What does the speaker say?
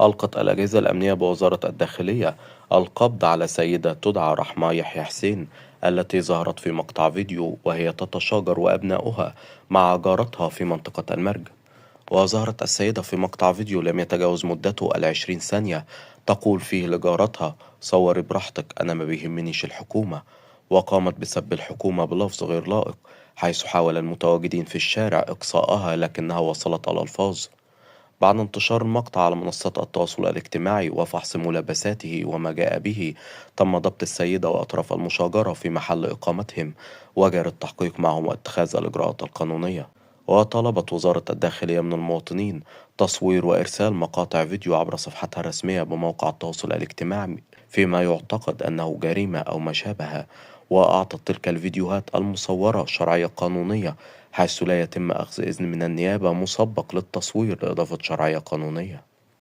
ألقت الأجهزة الأمنية بوزارة الداخلية القبض على سيدة تدعى رحمة يحيى حسين، التي ظهرت في مقطع فيديو وهي تتشاجر وأبناؤها مع جارتها في منطقة المرج. وظهرت السيدة في مقطع فيديو لم يتجاوز مدته 20 ثانية تقول فيه لجارتها: صوري براحتك، أنا ما بيهمنيش الحكومة. وقامت بسب الحكومة بلفظ غير لائق، حيث حاول المتواجدين في الشارع إقصاءها لكنها وصلت الألفاظ. بعد انتشار المقطع على منصات التواصل الاجتماعي وفحص ملابساته وما جاء به، تم ضبط السيدة وأطراف المشاجرة في محل إقامتهم، وجرى التحقيق معهم واتخاذ الإجراءات القانونية. وطلبت وزارة الداخلية من المواطنين تصوير وإرسال مقاطع فيديو عبر صفحتها الرسمية بموقع التواصل الاجتماعي فيما يعتقد أنه جريمة أو ما شابه. وأعطت تلك الفيديوهات المصورة شرعية قانونية، حيث لا يتم أخذ إذن من النيابة مسبق للتصوير لإضافة شرعية قانونية.